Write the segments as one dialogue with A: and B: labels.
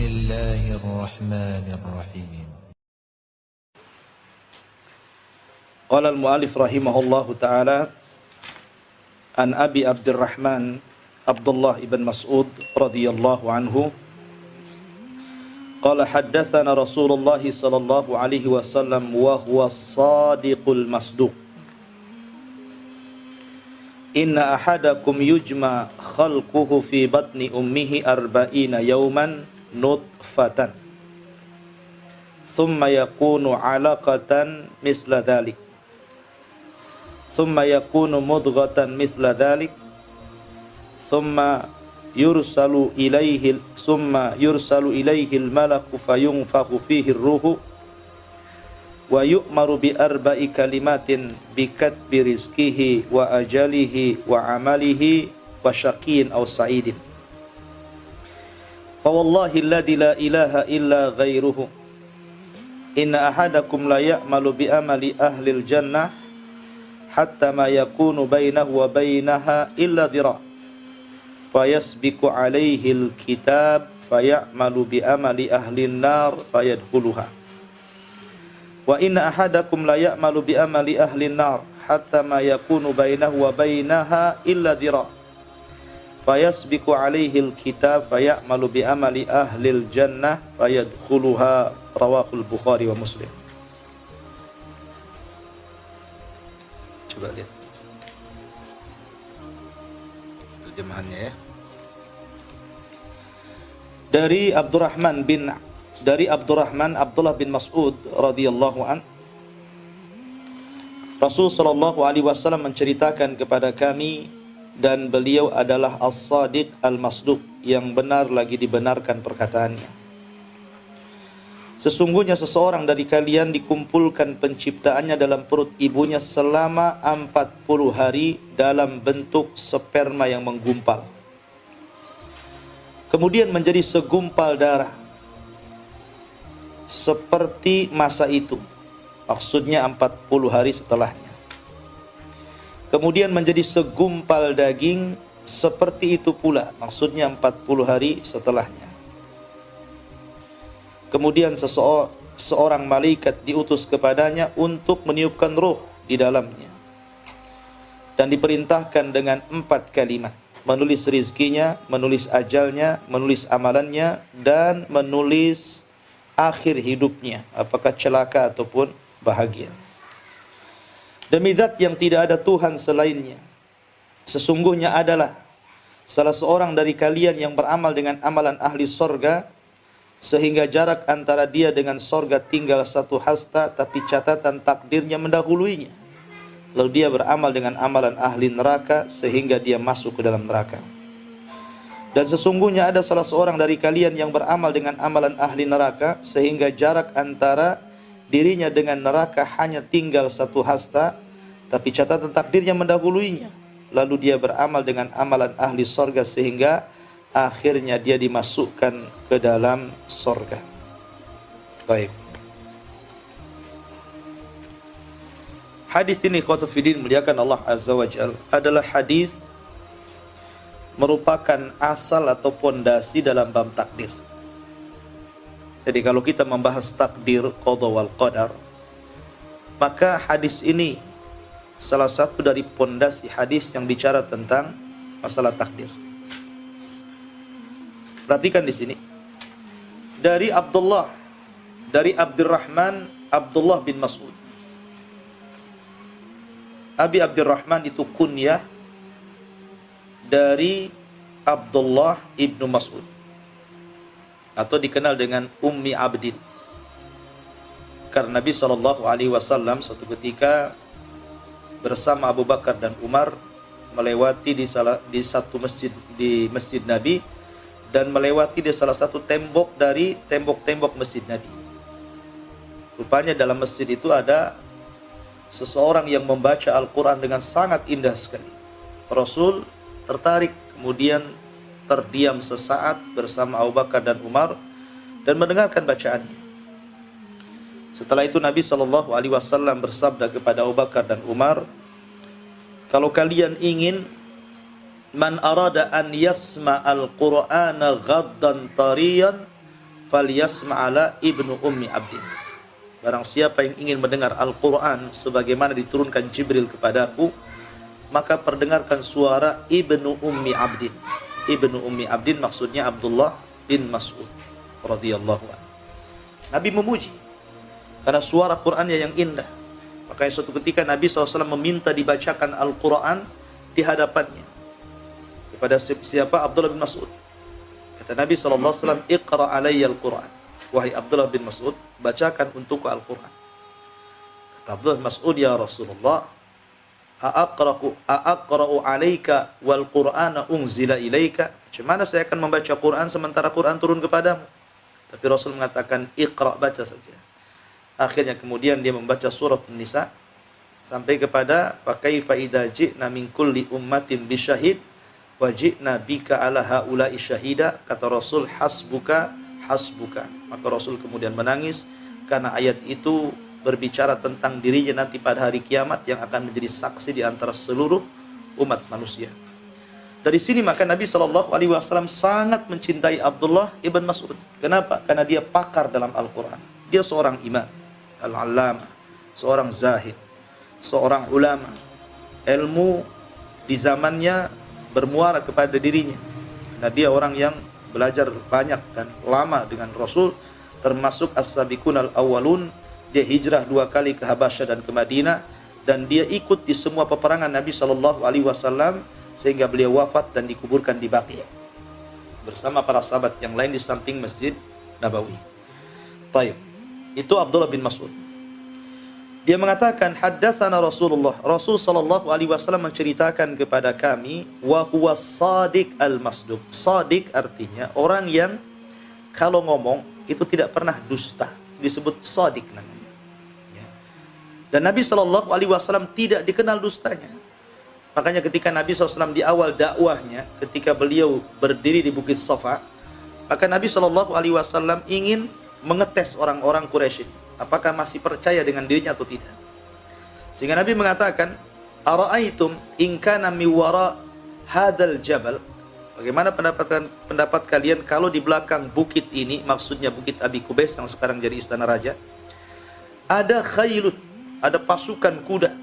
A: الله الرحمن الرحيم.
B: قال المؤلف رحمه الله تعالى عن أبي عبد الرحمن عبد الله بن مسعود رضي الله عنه قال حدثنا رسول الله صلى الله عليه وسلم وهو الصادق المصدوق إن أحدكم يجمع خلقه في بطن أمه 40 يوما نطفة ثم يكون علقة مثل ذلك ثم يكون مضغة مثل ذلك ثم يرسل إليه الملك فينفخ فيه الروح ويؤمر بأربع كلمات بكتب رزقه وأجله وعمله وشقي أو سعيد فوالله الذي لا إله إلا غيره إن أحدكم لا يعمل بأمل أهل الجنة حتى ما يكون بينه وبينها إلا ذراع فيسبق عليه الكتاب فيعمل بأمل أهل النار فيدخلها وإن أحدكم لا يعمل بأمل أهل النار حتى ما يكون بينه وبينها إلا ذراع فيسبق عليه الكتاب فيعمل بأمل أهل الجنة فيدخلها رواه البخاري ومسلم. Coba lihat terjemahannya ya. Dari Abdurrahman Abdullah bin Mas'ud radhiyallahu an, Rasul sallallahu alaihi wasallam menceritakan kepada kami, dan beliau adalah as-sadiq al-masduq, yang benar lagi dibenarkan perkataannya. Sesungguhnya seseorang dari kalian dikumpulkan penciptaannya dalam perut ibunya selama 40 hari dalam bentuk sperma yang menggumpal, kemudian menjadi segumpal darah seperti masa itu, maksudnya 40 hari setelahnya, kemudian menjadi segumpal daging seperti itu pula, maksudnya 40 hari setelahnya. Kemudian seorang malaikat diutus kepadanya untuk meniupkan roh di dalamnya, dan diperintahkan dengan 4 kalimat: menulis rizkinya, menulis ajalnya, menulis amalannya, dan menulis akhir hidupnya, apakah celaka ataupun bahagia. Demi zat yang tidak ada Tuhan selainnya, sesungguhnya adalah salah seorang dari kalian yang beramal dengan amalan ahli sorga, sehingga jarak antara dia dengan sorga tinggal 1 hasta, tapi catatan takdirnya mendahuluinya. Lalu dia beramal dengan amalan ahli neraka, sehingga dia masuk ke dalam neraka. Dan sesungguhnya ada salah seorang dari kalian yang beramal dengan amalan ahli neraka, sehingga jarak antara dirinya dengan neraka hanya tinggal 1 hasta, tapi catatan takdirnya mendahuluinya. Lalu dia beramal dengan amalan ahli sorga, sehingga akhirnya dia dimasukkan ke dalam sorga. Baik. Hadis ini khotufidin muliakan Allah Azza wa Jal adalah hadis merupakan asal atau pondasi dalam bab takdir. Jadi kalau kita membahas takdir, qada wal qadar, maka hadis ini salah satu dari pondasi hadis yang bicara tentang masalah takdir. Perhatikan di sini. Dari Abdurrahman Abdullah bin Mas'ud. Abi Abdurrahman itu kunyah dari Abdullah ibnu Mas'ud, atau dikenal dengan Ummi Abdin. Karena Nabi SAW suatu ketika bersama Abu Bakar dan Umar melewati di satu masjid, di Masjid Nabi, dan melewati di salah satu tembok dari tembok-tembok Masjid Nabi. Rupanya dalam masjid itu ada seseorang yang membaca Al-Quran dengan sangat indah sekali. Rasul tertarik, kemudian terdiam sesaat bersama Abu Bakar dan Umar dan mendengarkan bacaannya. Setelah itu Nabi SAW bersabda kepada Abu Bakar dan Umar, kalau kalian ingin man arada an yasma al-Qur'ana ghaddan tariyan falyasma'ala ibnu ummi abdin. Barang siapa yang ingin mendengar Al-Quran sebagaimana diturunkan Jibril kepadaku, maka perdengarkan suara ibnu ummi abdin. Ibnu ummi abdin maksudnya Abdullah bin Mas'ud radhiyallahu anhu. Nabi memuji karena suara Qur'annya yang indah. Makanya suatu ketika Nabi SAW meminta dibacakan Al-Quran di hadapannya. Kepada siapa? Abdullah bin Mas'ud. Kata Nabi SAW, Iqra alayya Al-Quran. Wahai Abdullah bin Mas'ud, bacakan untukku Al-Quran. Kata Abdullah bin Mas'ud, ya Rasulullah, a'aqra'u alayka wal Qur'ana unzila ilayka. Macam mana saya akan membaca Quran sementara Quran turun kepadamu? Tapi Rasul mengatakan, Iqra, baca saja. Akhirnya kemudian dia membaca surat An-Nisa sampai kepada fa kaifa idza ji'na min kulli ummatin bisyahid wa ji'na bika ala haula'i syahida. Kata Rasul, hasbuka hasbuka. Maka Rasul kemudian menangis karena ayat itu berbicara tentang dirinya nanti pada hari kiamat yang akan menjadi saksi di antara seluruh umat manusia. Dari sini maka Nabi SAW sangat mencintai Abdullah ibn Mas'ud. Kenapa? Karena dia pakar dalam Al-Quran. Dia seorang imam, al-allama, seorang zahid, seorang ulama. Ilmu di zamannya bermuara kepada dirinya. Karena dia orang yang belajar banyak dan lama dengan Rasul, termasuk as-sabiqun al-awwalun. Dia hijrah 2 kali ke Habasyah dan ke Madinah, dan dia ikut di semua peperangan Nabi SAW sehingga beliau wafat dan dikuburkan di Baqi bersama para sahabat yang lain di samping Masjid Nabawi. Taib. Itu Abdullah bin Mas'ud. Dia mengatakan, haddatsana Rasulullah. Rasul sallallahu alaihi wasallam menceritakan kepada kami, wa huwa shadiq al-masduq. Shadiq artinya orang yang kalau ngomong itu tidak pernah dusta. Disebut shadiq namanya. Ya. Dan Nabi sallallahu alaihi wasallam tidak dikenal dustanya. Makanya ketika Nabi SAW di awal dakwahnya, ketika beliau berdiri di Bukit Safa, maka Nabi sallallahu alaihi wasallam ingin mengetes orang-orang Quraisy ini, apakah masih percaya dengan dirinya atau tidak. Sehingga Nabi mengatakan, ara'aitum in kana mi wara hadzal jabal, bagaimana pendapat kalian kalau di belakang bukit ini, maksudnya Bukit Abi Kubais yang sekarang jadi istana raja, ada khailut, ada pasukan kuda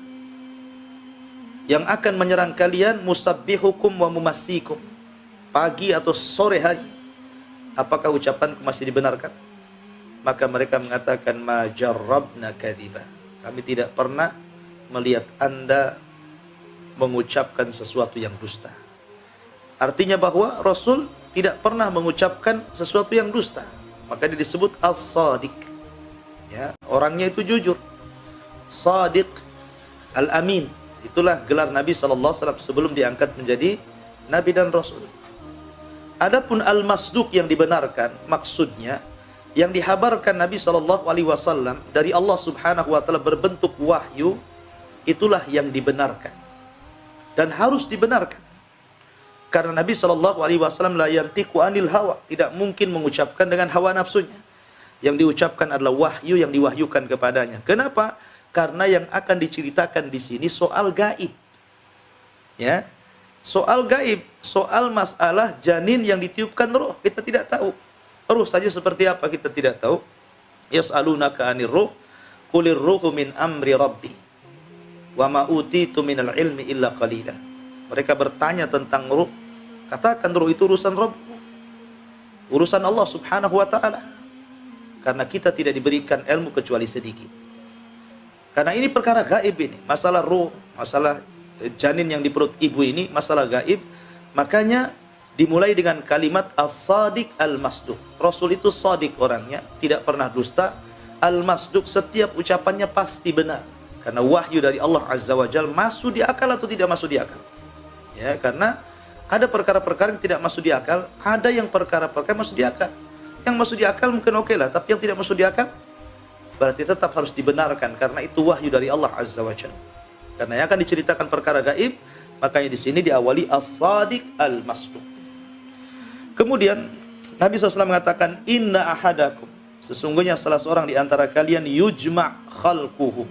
B: yang akan menyerang kalian, musabbihukum wa mumassikum, pagi atau sore hari, apakah ucapanku masih dibenarkan? Maka mereka mengatakan, ma jarrabna kadhiba, kami tidak pernah melihat Anda mengucapkan sesuatu yang dusta. Artinya bahwa Rasul tidak pernah mengucapkan sesuatu yang dusta. Maka dia disebut as-sadiq. Ya, orangnya itu jujur. Sadiq al-amin. Itulah gelar Nabi SAW sebelum diangkat menjadi Nabi dan Rasul. Adapun al-masduq yang dibenarkan, maksudnya yang dihabarkan Nabi SAW dari Allah Subhanahu wa Ta'ala berbentuk wahyu, itulah yang dibenarkan dan harus dibenarkan. Karena Nabi SAW la yantiqu anil hawa, tidak mungkin mengucapkan dengan hawa nafsunya. Yang diucapkan adalah wahyu yang diwahyukan kepadanya. Kenapa? Karena yang akan diceritakan di sini soal gaib. Ya. Soal gaib, soal masalah janin yang ditiupkan roh, kita tidak tahu. Ruh saja seperti apa kita tidak tahu. Yas'alunaka 'anir ruh, qulir ruhu min amri rabbi. Wa ma utitu minal ilmi illa qalila. Mereka bertanya tentang ruh, katakan ruh itu urusan Rabbku, urusan Allah Subhanahu wa Ta'ala. Karena kita tidak diberikan ilmu kecuali sedikit. Karena ini perkara gaib ini, masalah ruh, masalah janin yang di perut ibu ini, masalah gaib. Makanya dimulai dengan kalimat as-sadiq al-masduq. Rasul itu sadiq orangnya, tidak pernah dusta. Al-masduq, setiap ucapannya pasti benar. Karena wahyu dari Allah Azza wa Jalla masuk di akal atau tidak masuk di akal. Ya, karena ada perkara-perkara yang tidak masuk di akal, ada yang perkara-perkara masuk di akal. Yang masuk di akal mungkin oke lah, tapi yang tidak masuk di akal berarti tetap harus dibenarkan karena itu wahyu dari Allah Azza wa Jalla. Karena yang akan diceritakan perkara gaib, makanya di sini diawali as-sadiq al-masduq. Kemudian Nabi SAW mengatakan, inna ahadakum, sesungguhnya salah seorang di antara kalian yujma' khalquhu,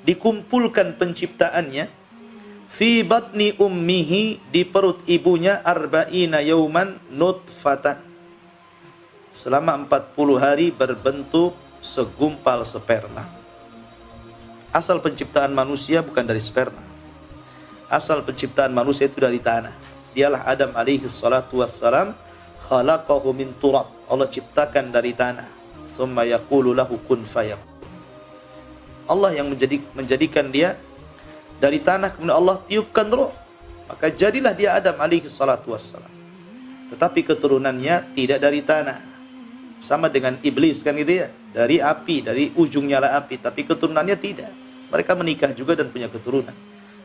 B: dikumpulkan penciptaannya, fi batni ummihi, di perut ibunya, arba'ina yauman nutfatan, selama 40 hari berbentuk segumpal sperma. Asal penciptaan manusia bukan dari sperma. Asal penciptaan manusia itu dari tanah. Dialah Adam alaihi salatu wassalam, khalaqahu min turab. Allah ciptakan dari tanah. Summa yaqulu lahu kun fayakun. Allah yang menjadikan dia dari tanah, kemudian Allah tiupkan roh. Maka jadilah dia Adam alaihi salatu wassalam. Tetapi keturunannya tidak dari tanah. Sama dengan iblis kan gitu ya. Dari api, dari ujung nyala api. Tapi keturunannya tidak. Mereka menikah juga dan punya keturunan.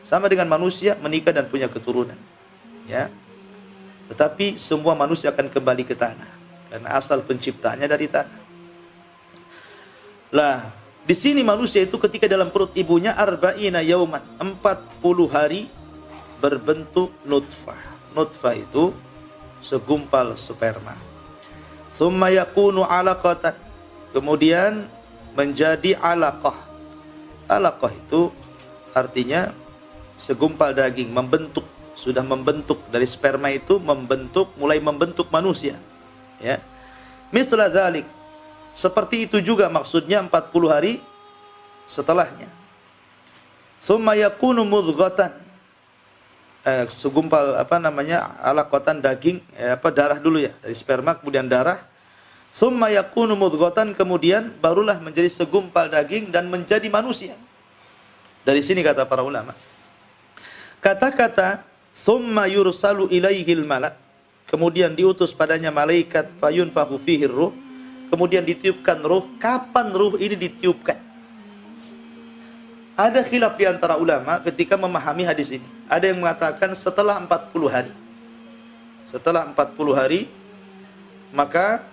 B: Sama dengan manusia, menikah dan punya keturunan. Ya. Tetapi semua manusia akan kembali ke tanah. Karena asal penciptanya dari tanah. Lah, di sini manusia itu ketika dalam perut ibunya arba'ina yauman, 40 hari berbentuk nutfah. Nutfah itu segumpal sperma. Tsumma yakunu 'alaqatan. Kemudian menjadi 'alaqah. 'Alaqah itu artinya segumpal daging, membentuk, sudah membentuk dari sperma itu membentuk, mulai membentuk manusia. Ya. Misla dzalik. Seperti itu juga maksudnya 40 hari setelahnya. Tsumma yakunu mudghatan. Segumpal alaqatan daging, darah dulu ya, dari sperma kemudian darah. Tsumma yakunu mudghatan, kemudian barulah menjadi segumpal daging dan menjadi manusia. Dari sini kata para ulama. Kata-kata tsumma yursalu ilaihil malak, kemudian diutus padanya malaikat, fayunfakhu fihi ruh, kemudian ditiupkan ruh. Kapan ruh ini ditiupkan? Ada khilaf di antara ulama ketika memahami hadis ini. Ada yang mengatakan setelah 40 hari. Setelah 40 hari, maka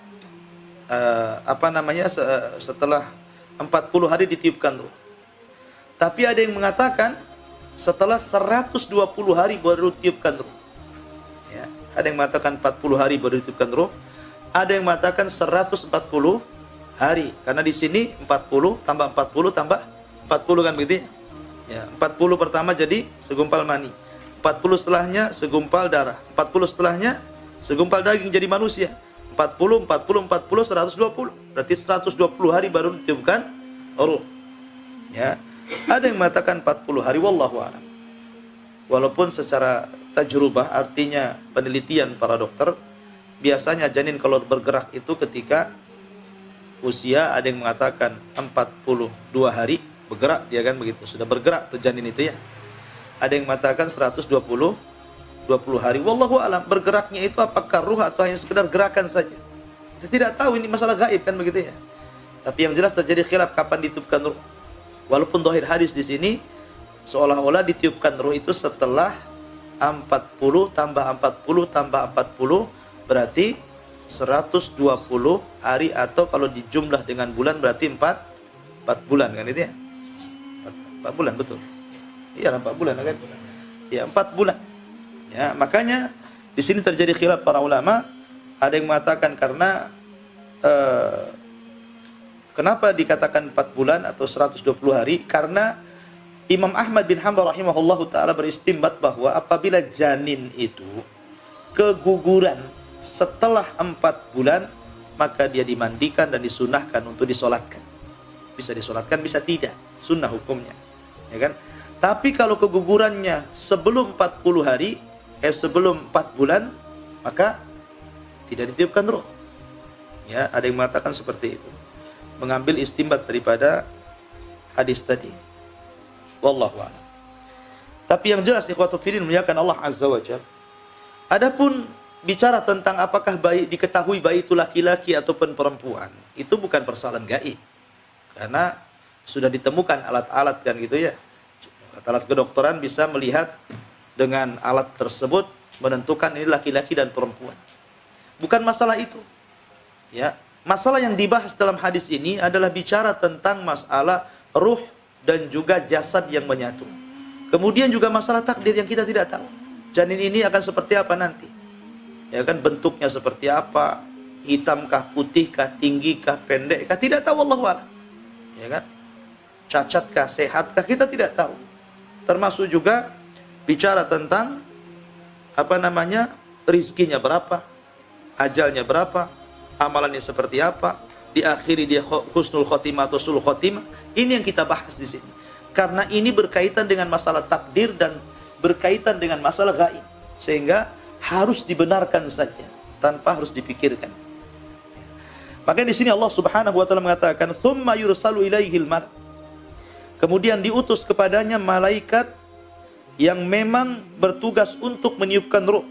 B: setelah 40 hari ditiupkan ruh. Tapi ada yang mengatakan setelah 120 hari baru ditiupkan ruh. Ya, ada yang mengatakan 40 hari baru ditiupkan ruh. Ada yang mengatakan 140 hari. Karena di sini 40 tambah 40 tambah 40 kan begitu ya. 40 pertama jadi segumpal mani. 40 setelahnya segumpal darah. 40 setelahnya segumpal daging jadi manusia. 40, 40, 40, 120. Berarti 120 hari baru ditiupkan ruh. Ya. Ada yang mengatakan 40 hari, wallahu a'lam. Walaupun secara tajrubah, artinya penelitian para dokter, biasanya janin kalau bergerak itu ketika usia, ada yang mengatakan 42 hari bergerak, dia kan begitu, sudah bergerak tuh janin itu ya. Ada yang mengatakan 120 hari, wallahu alam. Bergeraknya itu apakah ruh atau hanya sekedar gerakan saja, kita tidak tahu, ini masalah gaib kan begitu ya. Tapi yang jelas terjadi khilaf kapan ditiupkan ruh. Walaupun zahir hadis di sini seolah-olah ditiupkan ruh itu setelah 40 tambah 40 tambah 40 berarti 120 hari, atau kalau dijumlah dengan bulan berarti 4 bulan kan itu ya. 4 bulan betul. Iya 4 bulan kan? Ya 4 bulan. Ya, makanya di sini terjadi khilaf para ulama. Ada yang mengatakan karena kenapa dikatakan 4 bulan atau 120 hari? Karena Imam Ahmad bin Hanbal rahimahullahu taala beristimbat bahwa apabila janin itu keguguran setelah 4 bulan, maka dia dimandikan dan disunahkan untuk disolatkan. Bisa disolatkan, bisa tidak, sunnah hukumnya, ya kan? Tapi kalau kegugurannya sebelum 40 hari, sebelum 4 bulan, maka tidak ditiupkan ruh. Ya, ada yang mengatakan seperti itu, mengambil istimbat daripada hadis tadi. Wallahu a'lam. Tapi yang jelas ikhwatu fillah muliakan Allah azza wa jalla. Adapun bicara tentang apakah bayi diketahui bayi itu laki-laki ataupun perempuan, itu bukan persoalan gaib. Karena sudah ditemukan alat-alat kan gitu ya. Alat kedokteran bisa melihat dengan alat tersebut menentukan ini laki-laki dan perempuan. Bukan masalah itu. Ya, masalah yang dibahas dalam hadis ini adalah bicara tentang masalah ruh dan juga jasad yang menyatu. Kemudian juga masalah takdir yang kita tidak tahu. Janin ini akan seperti apa nanti? Ya kan, bentuknya seperti apa? Hitamkah, putihkah, tinggikah, pendekkah? Tidak tahu, wallahu a'lam. Ya kan? Cacatkah, sehatkah? Kita tidak tahu. Termasuk juga bicara tentang rizkinya berapa, ajalnya berapa, amalannya seperti apa, diakhiri dia husnul khotimah atau sul khotimah. Ini yang kita bahas di sini. Karena ini berkaitan dengan masalah takdir dan berkaitan dengan masalah gaib. Sehingga harus dibenarkan saja tanpa harus dipikirkan. Maka di sini Allah Subhanahu wa taala mengatakan, "Tsumma yursalu ilaihil malak." Kemudian diutus kepadanya malaikat yang memang bertugas untuk meniupkan ruh.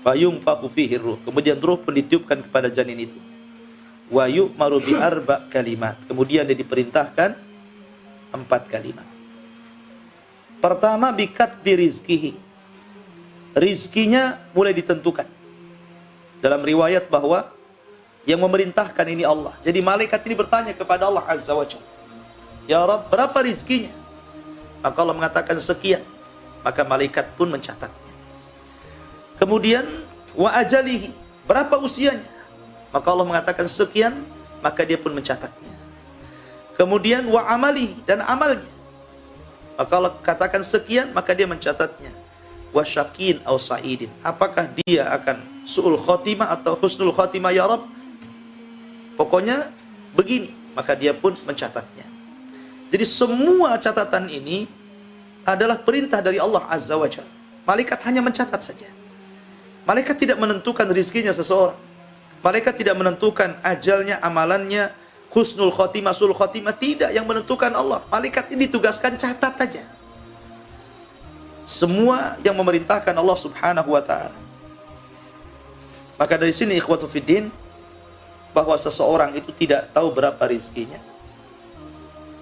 B: Fayunfakhu fihi ruh. Kemudian ruh pun ditiupkan kepada janin itu. Wa yu'maru bi arba' kalimat. Kemudian dia diperintahkan 4 kalimat. Pertama, bikat bi rizkihi. Rizkinya mulai ditentukan. Dalam riwayat bahwa yang memerintahkan ini Allah. Jadi malaikat ini bertanya kepada Allah Azza wa Jalla, "Ya Rabb, berapa rizkinya?" Maka Allah mengatakan sekian. Maka malaikat pun mencatatnya. Kemudian wa ajalihi, berapa usianya? Maka Allah mengatakan sekian, maka dia pun mencatatnya. Kemudian wa amalihi, dan amalnya. Maka Allah katakan sekian, maka dia mencatatnya. Wa syakin aw sa'idin, apakah dia akan su'ul khotimah atau husnul khotimah ya Rabb? Pokoknya begini, maka dia pun mencatatnya. Jadi semua catatan ini adalah perintah dari Allah Azza wa Jalla. Malaikat hanya mencatat saja. Malaikat tidak menentukan rizkinya seseorang. Malaikat tidak menentukan ajalnya, amalannya, husnul khotimah, sul khotimah. Tidak, yang menentukan Allah. Malaikat ini ditugaskan catat saja. Semua yang memerintahkan Allah Subhanahu wa ta'ala. Maka dari sini ikhwatu fiddin, bahwa seseorang itu tidak tahu berapa rizkinya,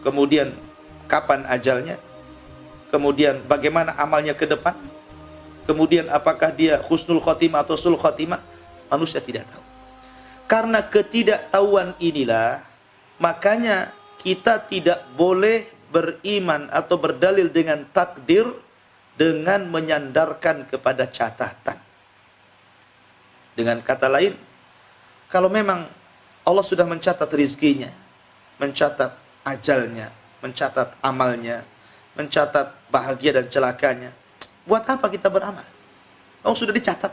B: kemudian kapan ajalnya, kemudian bagaimana amalnya ke depan, kemudian apakah dia husnul khotimah atau sul khotimah, manusia tidak tahu. Karena ketidaktahuan inilah, makanya kita tidak boleh beriman atau berdalil dengan takdir dengan menyandarkan kepada catatan. Dengan kata lain, kalau memang Allah sudah mencatat rizkinya, mencatat ajalnya, mencatat amalnya, mencatat bahagia dan celakanya, buat apa kita beramal? Oh, sudah dicatat,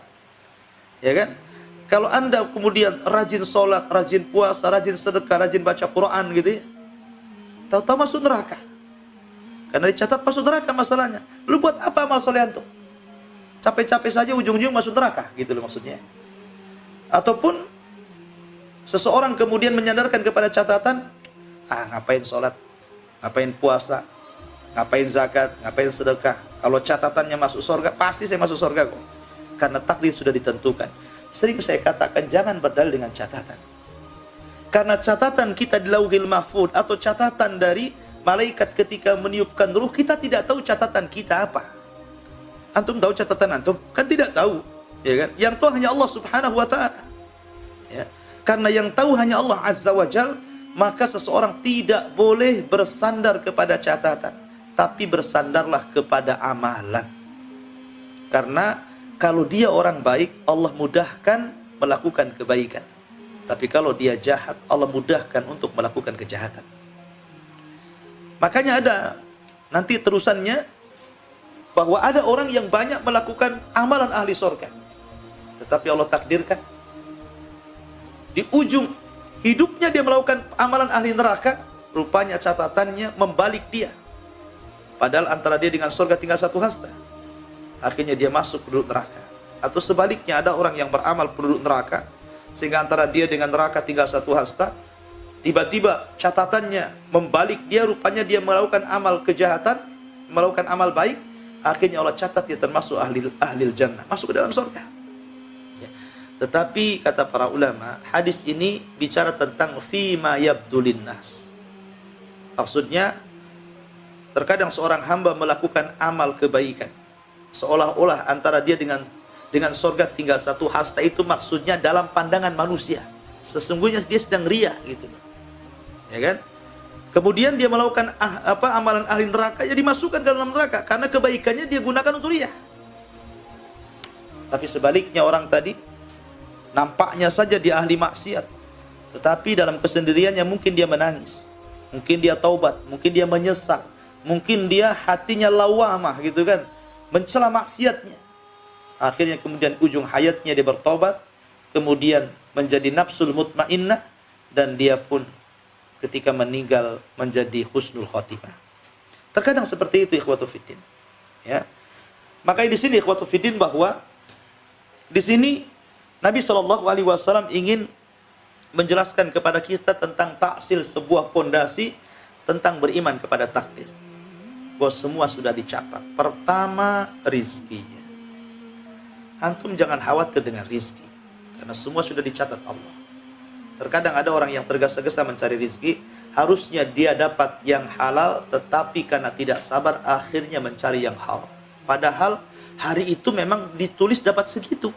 B: ya kan? Kalau anda kemudian rajin sholat, rajin puasa, rajin sedekah, rajin baca Quran gitu ya, tahu-tahu masuk neraka. Karena dicatat masuk neraka masalahnya. Lu buat apa amal soleh antum? Capek-capek saja ujung-ujung masuk neraka, gitu loh maksudnya. Ataupun seseorang kemudian menyandarkan kepada catatan, ngapain sholat, ngapain puasa, ngapain zakat, ngapain sedekah. Kalau catatannya masuk surga, pasti saya masuk surga kok. Karena takdir sudah ditentukan. Sering saya katakan, jangan berdalil dengan catatan. Karena catatan kita di Lauhil Mahfuz atau catatan dari malaikat ketika meniupkan ruh, kita tidak tahu catatan kita apa. Antum tahu catatan antum? Kan tidak tahu, ya kan? Yang tahu hanya Allah Subhanahu wa ta'ala. Ya. Karena yang tahu hanya Allah Azza wa Jal, maka seseorang tidak boleh bersandar kepada catatan, tapi bersandarlah kepada amalan. Karena kalau dia orang baik, Allah mudahkan melakukan kebaikan. Tapi kalau dia jahat, Allah mudahkan untuk melakukan kejahatan. Makanya ada nanti terusannya, bahwa ada orang yang banyak melakukan amalan ahli surga, tetapi Allah takdirkan di ujung hidupnya dia melakukan amalan ahli neraka, rupanya catatannya membalik dia. Padahal antara dia dengan surga tinggal 1 hasta. Akhirnya dia masuk penduduk neraka. Atau sebaliknya, ada orang yang beramal penduduk neraka, sehingga antara dia dengan neraka tinggal 1 hasta. Tiba-tiba catatannya membalik dia, rupanya dia melakukan amal kejahatan, melakukan amal baik. Akhirnya Allah catat dia termasuk ahli jannah, masuk ke dalam surga. Tetapi kata para ulama, hadis ini bicara tentang fima yabdulin nas. Maksudnya, terkadang seorang hamba melakukan amal kebaikan, seolah-olah antara dia dengan surga tinggal 1 hasta. Itu maksudnya dalam pandangan manusia. Sesungguhnya dia sedang ria gitu. Ya kan? Kemudian dia melakukan amalan ahli neraka, ya dimasukkan ke dalam neraka karena kebaikannya dia gunakan untuk ria. Tapi sebaliknya, orang tadi nampaknya saja dia ahli maksiat, tetapi dalam kesendiriannya mungkin dia menangis, mungkin dia taubat, mungkin dia menyesal, mungkin dia hatinya lawamah gitu kan, mencela maksiatnya. Akhirnya kemudian ujung hayatnya dia bertobat, kemudian menjadi nafsul mutmainnah, dan dia pun ketika meninggal menjadi husnul khotimah. Terkadang seperti itu ikhwatu fiddin. Ya. Makanya di sini ikhwatu fiddin bahwa di sini Nabi SAW ingin menjelaskan kepada kita tentang taksil sebuah pondasi tentang beriman kepada takdir. Bahwa semua sudah dicatat. Pertama, rizkinya. Antum jangan khawatir dengan rizki, karena semua sudah dicatat Allah. Terkadang ada orang yang tergesa-gesa mencari rizki, harusnya dia dapat yang halal, tetapi karena tidak sabar akhirnya mencari yang haram. Padahal hari itu memang ditulis dapat segitu.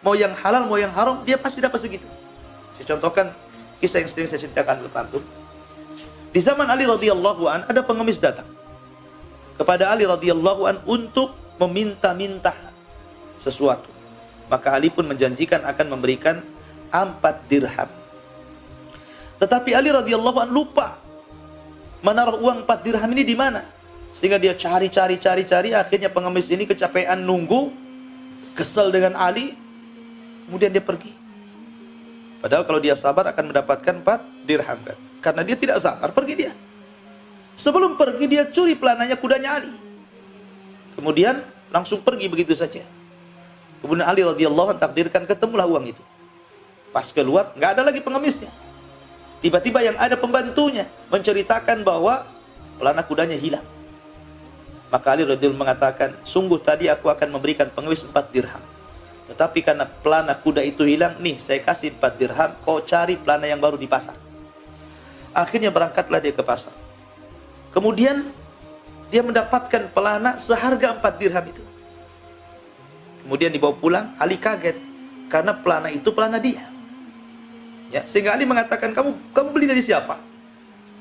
B: Mau yang halal, mau yang haram, dia pasti dapat segitu. Saya contohkan kisah yang sering saya ceritakan kepada antum. Di zaman Ali radhiyallahu an, ada pengemis datang kepada Ali radhiyallahu an untuk meminta-minta sesuatu. Maka Ali pun menjanjikan akan memberikan 4 dirham. Tetapi Ali radhiyallahu an lupa menaruh uang 4 dirham ini di mana. Sehingga dia cari, akhirnya pengemis ini kecapean nunggu, kesal dengan Ali, kemudian dia pergi. Padahal kalau dia sabar akan mendapatkan 4 dirham kan. Karena dia tidak sabar, pergi dia. Sebelum pergi dia curi pelananya kudanya Ali. Kemudian langsung pergi begitu saja. Kemudian Ali radhiyallahu anhu takdirkan ketemulah uang itu. Pas keluar, nggak ada lagi pengemisnya. Tiba-tiba yang ada pembantunya menceritakan bahwa pelana kudanya hilang. Maka Ali radhiyallahu anhu mengatakan, sungguh tadi aku akan memberikan pengemis 4 dirham. Tetapi karena pelana kuda itu hilang, nih saya kasih 4 dirham, kau cari pelana yang baru di pasar. Akhirnya berangkatlah dia ke pasar. Kemudian dia mendapatkan pelana seharga 4 dirham itu. Kemudian dibawa pulang, Ali kaget karena pelana itu pelana dia. Ya, sehingga Ali mengatakan, kamu beli dari siapa?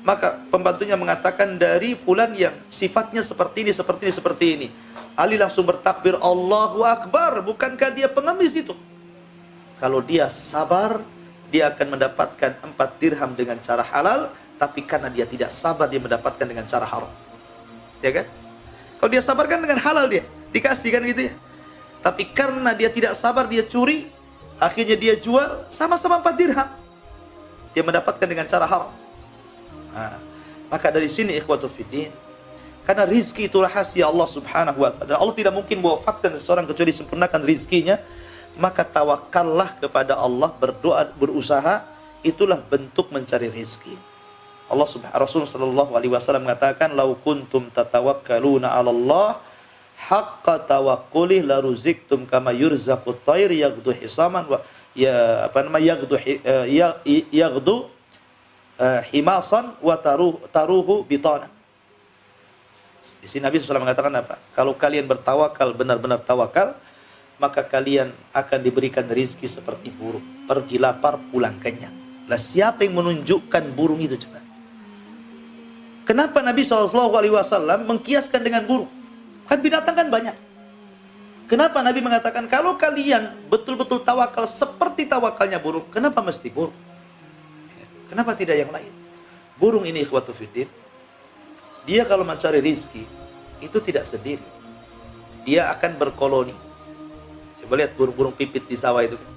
B: Maka pembantunya mengatakan dari fulan yang sifatnya seperti ini. Ali langsung bertakbir, Allahu Akbar, bukankah dia pengemis itu? Kalau dia sabar, dia akan mendapatkan 4 dirham dengan cara halal, tapi karena dia tidak sabar, dia mendapatkan dengan cara haram. Ya kan? Kalau dia sabar kan dengan halal dia, dikasih kan gitu ya. Tapi karena dia tidak sabar, dia curi, akhirnya dia jual, sama-sama 4 dirham. Dia mendapatkan dengan cara haram. Nah, maka dari sini ikhwatu fiddin, karena rizki itu rahasia Allah subhanahu wa ta'ala, dan Allah tidak mungkin mewafatkan seseorang kecuali sempurnakan rizkinya. Maka tawakallah kepada Allah, berdoa, berusaha, itulah bentuk mencari rizki. Rasulullah sallallahu alaihi wasallam mengatakan, "Lau kuntum tatawakkaluna 'ala Allah haqqa tawakkuli la ruziktum kama yurzaqut tayr yaghdu hisaman wa yaghdu himasan wa taruhu bitanan." Di sini Nabi SAW mengatakan apa? Kalau kalian bertawakal, benar-benar tawakal, maka kalian akan diberikan rizki seperti burung. Pergi lapar, pulang kenyang. Lah siapa yang menunjukkan burung itu coba? Kenapa Nabi SAW mengkiaskan dengan burung? Kan binatang kan banyak. Kenapa Nabi mengatakan kalau kalian betul-betul tawakal seperti tawakalnya burung, kenapa mesti burung? Kenapa tidak yang lain? Burung ini ikhwatu fiddin, dia kalau mencari rizki itu tidak sendiri. Dia akan berkoloni. Coba lihat burung-burung pipit di sawah itu kan.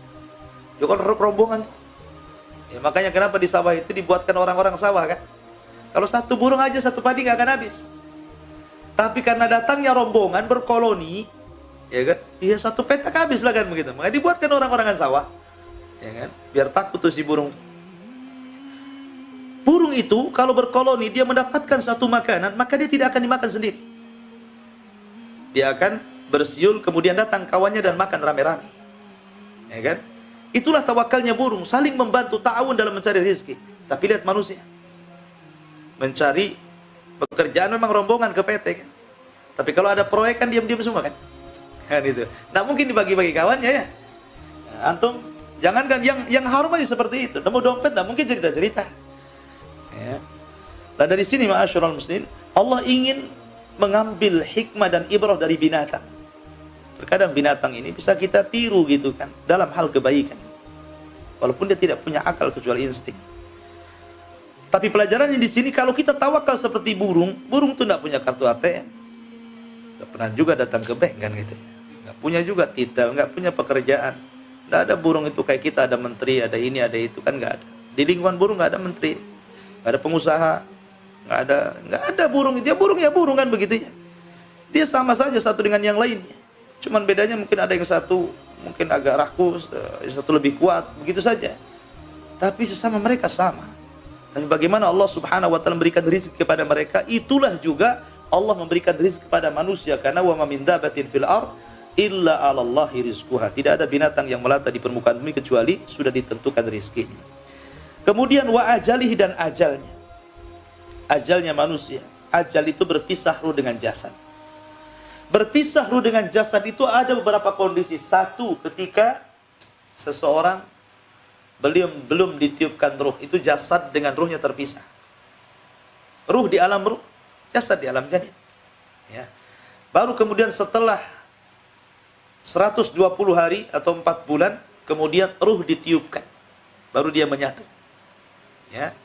B: Dia kan rombongan tuh. Ya, makanya kenapa di sawah itu dibuatkan orang-orang sawah kan? Kalau satu burung aja satu padi nggak akan habis. Tapi karena datangnya rombongan berkoloni, ya kan? Dia satu petak habis lah kan begitu. Makanya dibuatkan orang-orang sawah, ya kan? Biar takut tuh si burung. Burung itu kalau berkoloni dia mendapatkan satu makanan, maka dia tidak akan dimakan sendiri. Dia akan bersiul, kemudian datang kawannya dan makan rame-rame. Ya kan? Itulah tawakalnya burung, saling membantu, ta'awun dalam mencari rezeki. Tapi lihat manusia. Mencari pekerjaan memang rombongan ke PT kan. Tapi kalau ada proyek kan diam-diam semua kan. Kan itu. Nah, mungkin dibagi-bagi kawannya ya. Nah, antum jangankan yang harum aja seperti itu. Nemu dompet, nah mungkin cerita-cerita. Ya. Nah, dari sini ma'asyiral muslimin, Allah ingin mengambil hikmah dan ibrah dari binatang. Terkadang binatang ini bisa kita tiru gitu kan dalam hal kebaikan. Walaupun dia tidak punya akal kecuali insting. Tapi pelajarannya di sini, kalau kita tawakal seperti burung, burung itu tidak punya kartu ATM, tidak pernah juga datang ke bank kan gitu, nggak punya juga titel, nggak punya pekerjaan, Nggak ada burung itu kayak kita, ada menteri, ada ini, ada itu, kan nggak ada. Di lingkungan burung nggak ada menteri, nggak ada pengusaha, nggak ada burung. Dia burung ya burung kan begitu ya. Dia sama saja satu dengan yang lainnya. Cuman bedanya mungkin ada yang satu mungkin agak rakus, yang satu lebih kuat, begitu saja. Tapi sesama mereka sama. Tapi bagaimana Allah Subhanahu wa taala memberikan rezeki kepada mereka, itulah juga Allah memberikan rezeki kepada manusia, karena wa ma min dabatin fil ard illa 'alallahi rizquha. Tidak ada binatang yang melata di permukaan bumi kecuali sudah ditentukan rezekinya. Kemudian wa ajalihi, dan ajalnya. Ajalnya manusia. Ajal itu berpisah ruh dengan jasad. Berpisah ruh dengan jasad itu ada beberapa kondisi. Satu, ketika seseorang belum ditiupkan ruh, itu jasad dengan ruhnya terpisah. Ruh di alam ruh, jasad di alam janin. Ya. Baru kemudian setelah 120 hari atau 4 bulan, kemudian ruh ditiupkan. Baru dia menyatu. Ya.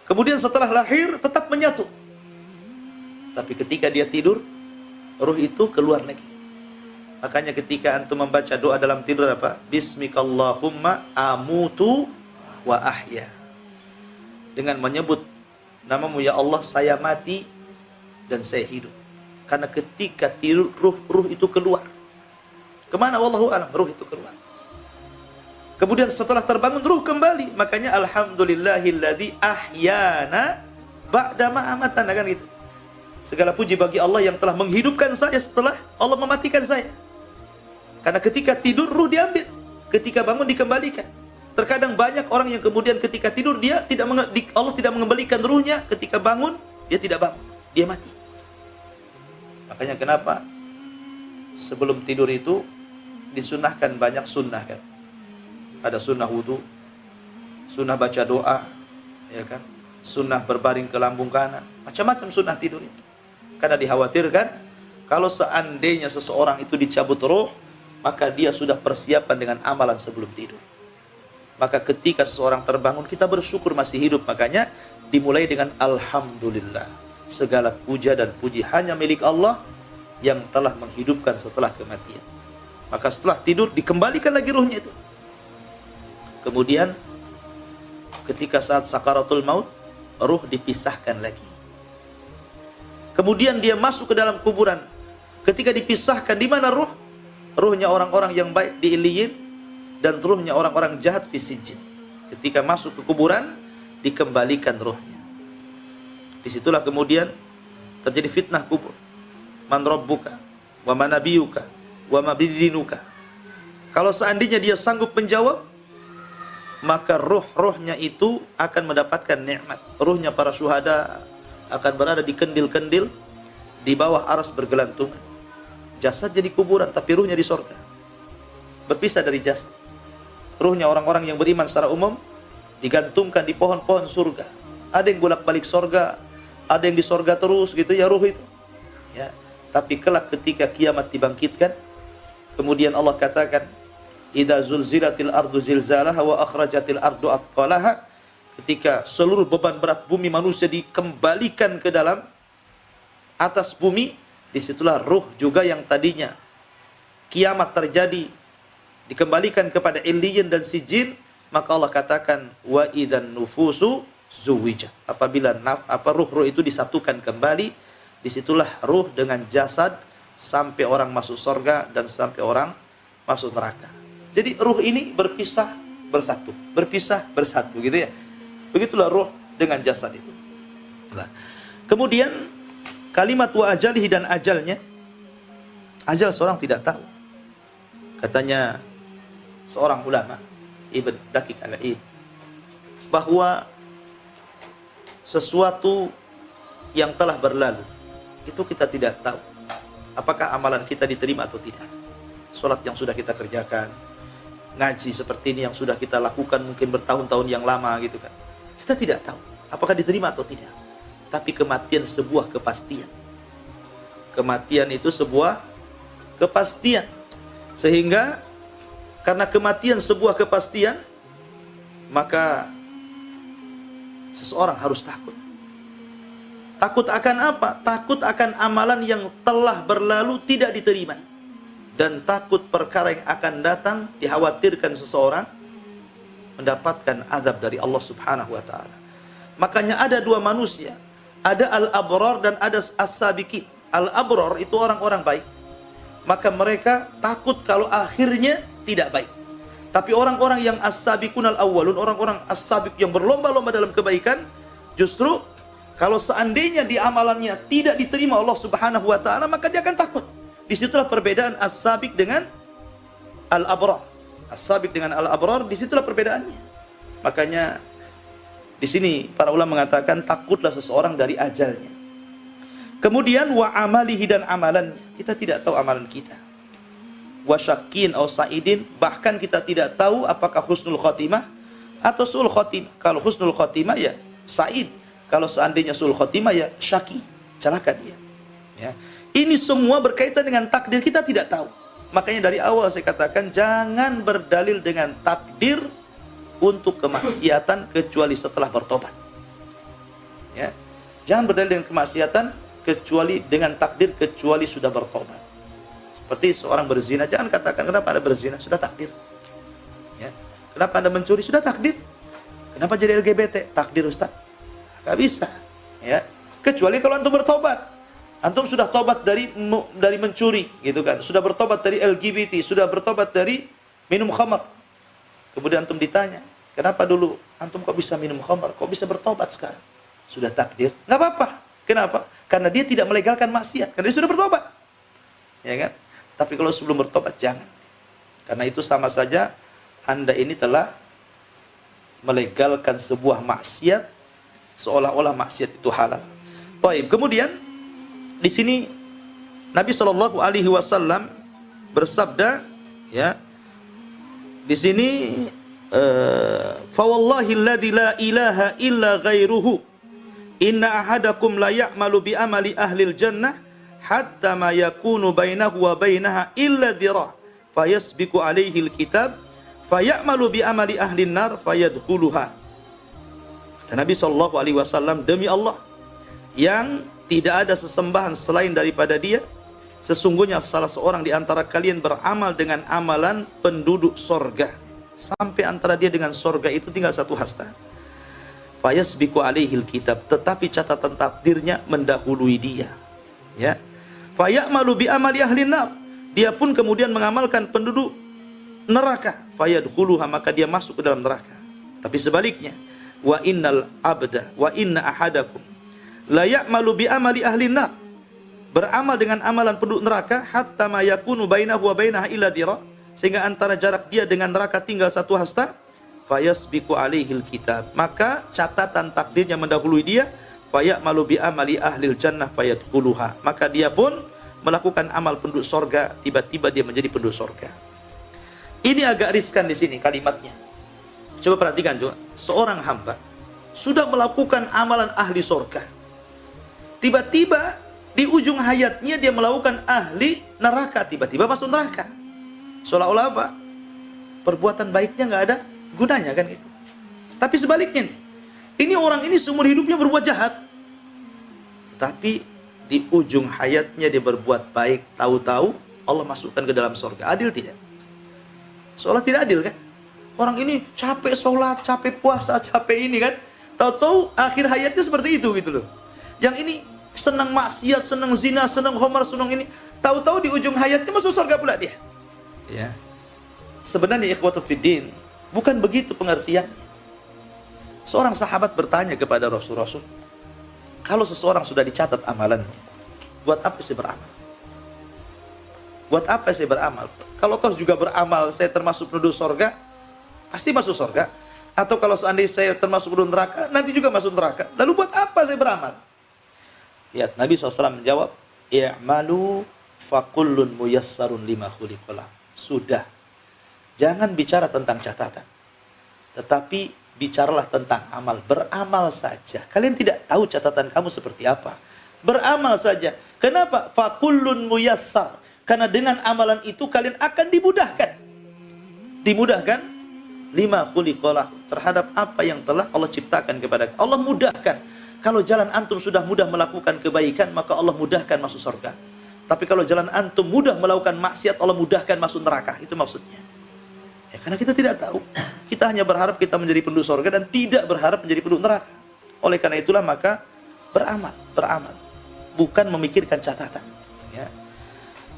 B: Kemudian setelah lahir tetap menyatu. Tapi ketika dia tidur, ruh itu keluar lagi. Makanya ketika antum membaca doa dalam tidur apa? Bismikallahumma amutu wa ahya. Dengan menyebut namamu ya Allah, saya mati dan saya hidup. Karena ketika tidur ruh itu keluar. Kemana? Wallahu a'lam, ruh itu keluar. Kemudian setelah terbangun ruh kembali. Makanya alhamdulillahilladzi ahyana ba'da ma amatana, kan gitu. Segala puji bagi Allah yang telah menghidupkan saya setelah Allah mematikan saya. Karena ketika tidur ruh diambil, ketika bangun dikembalikan. Terkadang banyak orang yang kemudian ketika tidur dia Allah tidak mengembalikan ruhnya, ketika bangun dia tidak bangun, dia mati. Makanya kenapa sebelum tidur itu disunahkan banyak sunnah kan. Ada sunnah wudu, sunnah baca doa, ya kan? Sunnah berbaring ke lambung kanan, macam-macam sunnah tidur itu. Karena dikhawatirkan kalau seandainya seseorang itu dicabut roh, maka dia sudah persiapan dengan amalan sebelum tidur. Maka ketika seseorang terbangun, kita bersyukur masih hidup. Makanya dimulai dengan alhamdulillah. Segala puja dan puji hanya milik Allah yang telah menghidupkan setelah kematian. Maka setelah tidur dikembalikan lagi ruhnya itu. Kemudian ketika saat sakaratul maut, ruh dipisahkan lagi. Kemudian dia masuk ke dalam kuburan. Ketika dipisahkan, di mana ruh? Ruhnya orang-orang yang baik di Iliyin, dan ruhnya orang-orang jahat fi Sijjin. Ketika masuk ke kuburan, dikembalikan ruhnya. Disitulah kemudian terjadi fitnah kubur. Man rabbuka, wa man nabiyuka, wa ma bidinuka. Kalau seandainya dia sanggup menjawab, maka ruh-ruhnya itu akan mendapatkan nikmat. Ruhnya para syuhada akan berada di kendil-kendil di bawah aras bergelantungan. Jasad jadi kuburan, tapi ruhnya di sorga. Berpisah dari jasad. Ruhnya orang-orang yang beriman secara umum digantungkan di pohon-pohon surga. Ada yang bolak-balik sorga, ada yang di sorga terus gitu ya ruh itu. Ya. Tapi kelak ketika kiamat dibangkitkan, kemudian Allah katakan, idza zulzilatil ardu zilzalaha wa akhrajatil ardu athqalaha. Ketika seluruh beban berat bumi manusia dikembalikan ke dalam atas bumi, disitulah ruh juga yang tadinya kiamat terjadi dikembalikan kepada Iliyin dan Sijin. Maka Allah katakan wa idzan nufusu zuwijat. Apabila ruh-ruh itu disatukan kembali, disitulah ruh dengan jasad sampai orang masuk surga dan sampai orang masuk neraka. Jadi ruh ini berpisah bersatu, berpisah bersatu gitu ya. Begitulah ruh dengan jasad itu. Nah, kemudian kalimat wa ajalihi, dan ajalnya. Ajal seorang tidak tahu. Katanya seorang ulama, Ibn Daqiq al-Id, bahwa sesuatu yang telah berlalu itu kita tidak tahu apakah amalan kita diterima atau tidak. Salat yang sudah kita kerjakan, ngaji seperti ini yang sudah kita lakukan mungkin bertahun-tahun yang lama gitu kan, kita tidak tahu apakah diterima atau tidak. Tapi kematian sebuah kepastian. Kematian itu sebuah kepastian. Sehingga karena kematian sebuah kepastian, maka seseorang harus takut. Takut akan apa? Takut akan amalan yang telah berlalu tidak diterima. dan takut perkara yang akan datang, dikhawatirkan seseorang mendapatkan azab dari Allah Subhanahu wa taala. Makanya ada dua manusia, ada al-abrar dan ada as-sabiqin. Al-abrar itu orang-orang baik, maka mereka takut kalau akhirnya tidak baik. Tapi orang-orang yang as-sabiqun al-awwalun, orang-orang as-sabiq yang berlomba-lomba dalam kebaikan, justru kalau seandainya di amalannya tidak diterima Allah Subhanahu wa taala, maka dia akan takut. Disitulah perbedaan as-sabiq dengan al-abrar. As-sabiq dengan al-abrar, disitulah perbedaannya. Makanya di sini para ulama mengatakan takutlah seseorang dari ajalnya. Kemudian wa amalihi, dan amalannya. Kita tidak tahu amalan kita. Wa syakin au sa'idin, bahkan kita tidak tahu apakah husnul khotimah atau su'ul khotimah. Kalau husnul khotimah ya sa'id, kalau seandainya su'ul khotimah ya syaki, celaka dia. Ya. Ini semua berkaitan dengan takdir, kita tidak tahu. Makanya dari awal saya katakan jangan berdalil dengan takdir untuk kemaksiatan kecuali setelah bertobat. Ya. Jangan berdalil dengan kemaksiatan kecuali dengan takdir kecuali sudah bertobat. Seperti seorang berzina, jangan katakan kenapa Anda berzina, sudah takdir. Ya. Kenapa Anda mencuri, sudah takdir. Kenapa jadi LGBT, takdir Ustaz. Gak bisa. Ya. Kecuali kalau antum bertobat. Antum sudah tobat dari mencuri, gitu kan? Sudah bertobat dari LGBT, sudah bertobat dari minum khamar. Kemudian antum ditanya, kenapa dulu antum kok bisa minum khamar? Kok bisa bertobat sekarang? Sudah takdir. Nggak apa-apa. Kenapa? Karena dia tidak melegalkan maksiat, karena dia sudah bertobat. Ya kan? Tapi kalau sebelum bertobat jangan. Karena itu sama saja Anda ini telah melegalkan sebuah maksiat seolah-olah maksiat itu halal. Baik, kemudian di sini Nabi Shallallahu Alaihi Wasallam bersabda, ya, di sini, fawallahi alladzi la ilaha illa ghairuhu, inna ahadakum la ya'malu bi amali ahlil jannah hatta ma yakunu bainahu wa bainaha illa dhira, fayasbiqu alaihi alkitab, fayamalu bi amali ahlin nar fayadkhuluha. Kata Nabi Shallallahu Alaihi Wasallam, demi Allah yang tidak ada sesembahan selain daripada dia, sesungguhnya salah seorang di antara kalian beramal dengan amalan penduduk sorga, sampai antara dia dengan sorga itu tinggal satu hasta. Fayasbiqu alaihil kitab, tetapi catatan takdirnya mendahului dia. Ya. Fayamalu bi amali ahlin nar, dia pun kemudian mengamalkan penduduk neraka. Fayadkhuluha, maka dia masuk ke dalam neraka. Tapi sebaliknya, wa innal abda wa inna ahadakum la ya'malu bi amali ahlin nar, beramal dengan amalan penduduk neraka, hatta ma yakunu bainahu wa bainaha illa dhira, sehingga antara jarak dia dengan neraka tinggal satu hasta. Fayasbiqu alaihil kitab, maka catatan takdirnya mendahului dia. Fayamalu bi amali ahlil jannah fayadkhuluha, maka dia pun melakukan amal penduduk sorga, tiba-tiba dia menjadi penduduk sorga. Ini agak riskan di sini kalimatnya. Coba perhatikan juga, seorang hamba sudah melakukan amalan ahli sorga, tiba-tiba di ujung hayatnya dia melakukan ahli neraka, tiba-tiba masuk neraka. Seolah-olah apa? Perbuatan baiknya nggak ada gunanya kan itu. Tapi sebaliknya nih, ini orang ini seumur hidupnya berbuat jahat, tapi di ujung hayatnya dia berbuat baik, tahu-tahu Allah masukkan ke dalam surga. Adil tidak? Seolah tidak adil kan? Orang ini capek sholat, capek puasa, capek ini kan, tahu-tahu akhir hayatnya seperti itu gitu loh. Yang ini senang maksiat, senang zina, senang khamar, senang ini, tahu-tahu di ujung hayatnya masuk surga pula dia. Ya. Sebenarnya ikhwatu fiddin, bukan begitu pengertiannya. Seorang sahabat bertanya kepada Rasul, kalau seseorang sudah dicatat amalannya, buat apa saya beramal? Buat apa saya beramal? Kalau toh juga beramal saya termasuk penduduk surga, pasti masuk surga. Atau kalau seandainya saya termasuk penduduk neraka, nanti juga masuk neraka. Lalu buat apa saya beramal? Lihat, Nabi SAW menjawab, i'malu fakullun muyassarun lima khuliqalah. Sudah, jangan bicara tentang catatan, tetapi bicaralah tentang amal. Beramal saja. Kalian tidak tahu catatan kamu seperti apa. Beramal saja. Kenapa? Fakullun muyassar. Karena dengan amalan itu kalian akan dimudahkan. Dimudahkan lima khuliqalah, terhadap apa yang telah Allah ciptakan kepada Allah. Mudahkan. Kalau jalan antum sudah mudah melakukan kebaikan, maka Allah mudahkan masuk surga. Tapi kalau jalan antum mudah melakukan maksiat, Allah mudahkan masuk neraka. Itu maksudnya. Ya, karena kita tidak tahu. Kita hanya berharap kita menjadi penduduk surga dan tidak berharap menjadi penduduk neraka. Oleh karena itulah maka beramal. Bukan memikirkan catatan. Ya.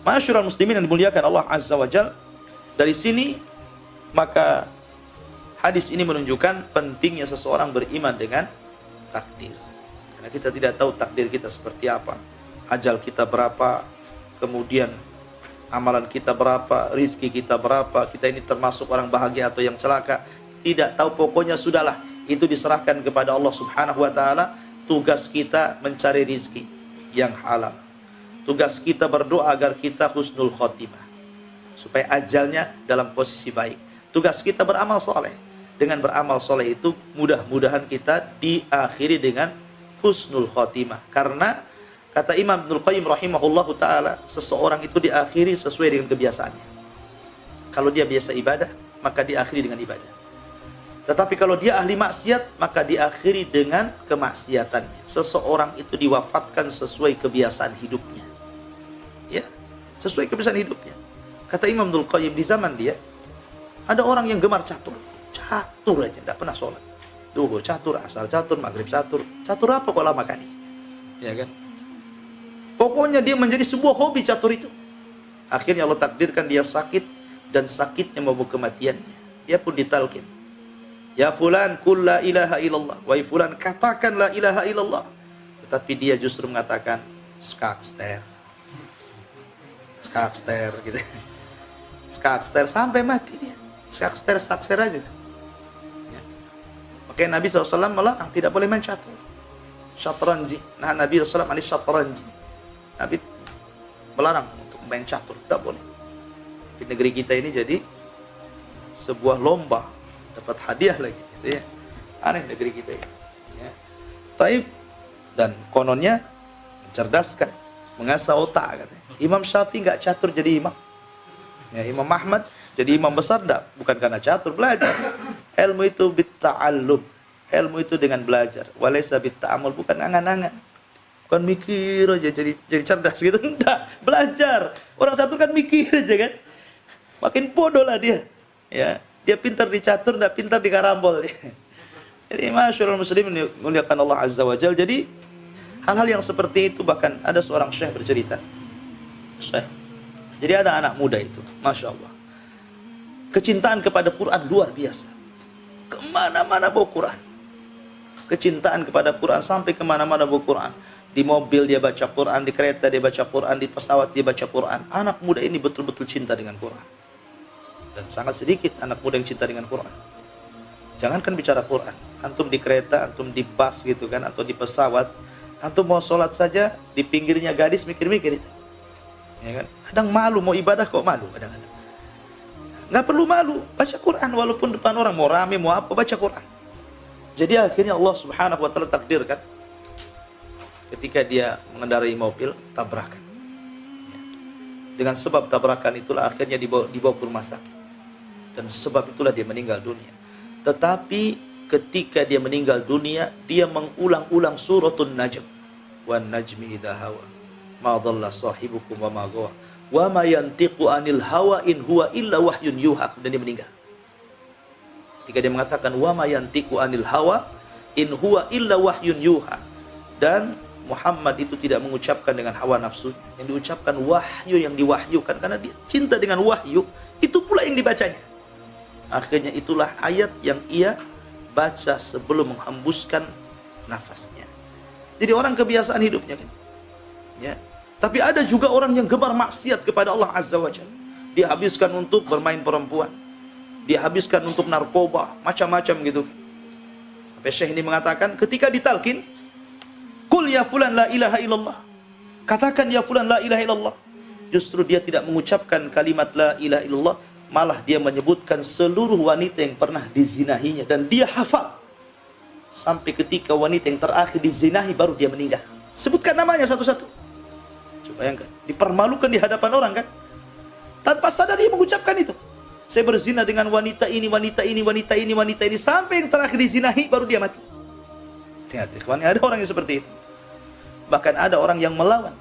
B: Ma'asyiral muslimin yang dimuliakan Allah Azza wa Jalla. Dari sini maka hadis ini menunjukkan pentingnya seseorang beriman dengan takdir. Karena kita tidak tahu takdir kita seperti apa. Ajal kita berapa, kemudian amalan kita berapa, rizki kita berapa, kita ini termasuk orang bahagia atau yang celaka. Tidak tahu, pokoknya sudahlah. Itu diserahkan kepada Allah Subhanahu wa ta'ala. Tugas kita mencari rizki yang halal. Tugas kita berdoa agar kita husnul khotimah, supaya ajalnya dalam posisi baik. Tugas kita beramal soleh. Dengan beramal soleh itu mudah-mudahan kita diakhiri dengan husnul khotimah. Karena kata Imam Ibnul Qayyim rahimahullahu ta'ala, seseorang itu diakhiri sesuai dengan kebiasaannya. Kalau dia biasa ibadah, maka diakhiri dengan ibadah. Tetapi kalau dia ahli maksiat, maka diakhiri dengan kemaksiatannya. Seseorang itu diwafatkan sesuai kebiasaan hidupnya. Ya, sesuai kebiasaan hidupnya. Kata Imam Ibnul Qayyim, di zaman dia, ada orang yang gemar catur. Catur aja, tidak pernah sholat. Duhur catur, asar catur, maghrib catur. Catur apa kok lama kali? Ya kan? Pokoknya dia menjadi sebuah hobi catur itu. Akhirnya Allah takdirkan dia sakit, dan sakitnya membawa kematiannya. Dia pun ditalkin. Ya fulan, kul la ilaha illallah. Wahai fulan, katakan la ilaha illallah. Tetapi dia justru mengatakan skakster gitu. Skakster sampai mati dia. Skakster aja tuh. Ya. Makanya Nabi SAW melarang tidak boleh main catur. Syatranji. Nah, Nabi SAW anis syatranji. Nabi melarang untuk main catur, tidak boleh. Tapi negeri kita ini jadi sebuah lomba, dapat hadiah lagi, gitu ya. Aneh negeri kita ini. Ya. Taib, dan kononnya mencerdaskan, mengasah otak katanya. Imam Syafi'i nggak catur jadi imam. Ya, Imam Ahmad jadi imam besar enggak, bukan karena catur, belajar. Ilmu itu bitta'allum. Ilmu itu dengan belajar. Walaysa bitta'amul, bukan angan-angan. Bukan mikir aja jadi cerdas gitu, enggak, belajar. Orang catur kan mikir aja kan. Makin bodoh lah dia. Ya, dia pintar di catur, enggak pintar di karambol. Jadi masyaallah muslimin muliakan Allah Azza wa Jalla. Jadi hal-hal yang seperti itu, bahkan ada seorang syekh bercerita. Syekh. Jadi ada anak muda itu, Masya Allah. Kecintaan kepada Quran luar biasa. Kemana-mana bawa Quran. Kecintaan kepada Quran sampai kemana-mana bawa Quran. Di mobil dia baca Quran, di kereta dia baca Quran, di pesawat dia baca Quran. Anak muda ini betul-betul cinta dengan Quran. Dan sangat sedikit anak muda yang cinta dengan Quran. Jangankan bicara Quran, antum di kereta, antum di bus gitu kan, atau di pesawat, antum mau sholat saja, di pinggirnya gadis mikir-mikir itu. Ya kan? Kadang malu, mau ibadah kok malu kadang-kadang. Nggak perlu malu, baca Quran walaupun depan orang, mau rame, mau apa, baca Quran. Jadi akhirnya Allah Subhanahu wa ta'ala takdirkan ketika dia mengendarai mobil, tabrakan. Ya. Dengan sebab tabrakan itulah akhirnya dibawa ke rumah sakit. Dan sebab itulah dia meninggal dunia. Tetapi ketika dia meninggal dunia, dia mengulang-ulang suratul Najm. Wan najmi idza hawa, ma dhalla sahibukum wa ma ghawa, wa ma yantiqu anil hawa in huwa illa wahyun yuha. Dan dia meninggal. Ketika dia mengatakan wa ma yantiqu anil hawa in huwa illa wahyun yuha. Dan Muhammad itu tidak mengucapkan dengan hawa nafsunya, yang diucapkan wahyu yang diwahyukan, karena dia cinta dengan wahyu, itu pula yang dibacanya. Akhirnya itulah ayat yang ia baca sebelum menghembuskan nafasnya. Jadi orang kebiasaan hidupnya kan. Ya. Tapi ada juga orang yang gemar maksiat kepada Allah Azza wa Jalla. Dia habiskan untuk bermain perempuan. Dia habiskan untuk narkoba, macam-macam gitu. Sampai Syekh ini mengatakan ketika ditalkin, "Qul ya fulan la ilaha illallah." Katakan ya fulan la ilaha illallah. Justru dia tidak mengucapkan kalimat la ilaha illallah, malah dia menyebutkan seluruh wanita yang pernah dizinahinya, dan dia hafal sampai ketika wanita yang terakhir dizinahi baru dia meninggal. Sebutkan namanya satu-satu. Coba bayangkan, dipermalukan di hadapan orang kan? Tanpa sadar dia mengucapkan itu. Saya berzina dengan wanita ini, wanita ini, wanita ini, wanita ini, sampai yang terakhir dizinahi baru dia mati. Lihat ikhwan, ada orang yang seperti itu. Bahkan ada orang yang melawan.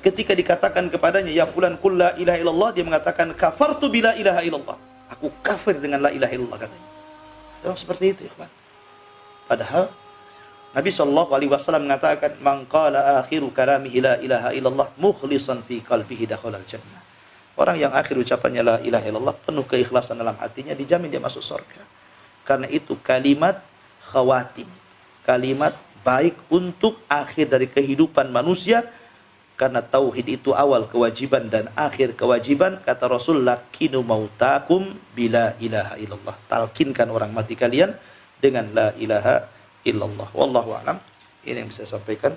B: ketika dikatakan kepadanya, ya fulan qul la ilaha illallah, dia mengatakan kafartu bila ilaha illallah. Aku kafir dengan la ilaha illallah katanya. Memang seperti itu, ya, padahal Nabi SAW mengatakan, man qala akhiru kalamihi la ilaha illallah mukhlisan fi qalbihi dakhalal jannah. Orang yang akhir ucapannya la ilaha illallah, penuh keikhlasan dalam hatinya, dijamin dia masuk surga. Karena itu kalimat khawatim, kalimat baik untuk akhir dari kehidupan manusia. Karena tauhid itu awal kewajiban dan akhir kewajiban. Kata Rasul, lakinu mautakum bila ilaha illallah. Talkinkan orang mati kalian dengan la ilaha illallah. Wallahu a'lam. Ini yang bisa saya sampaikan.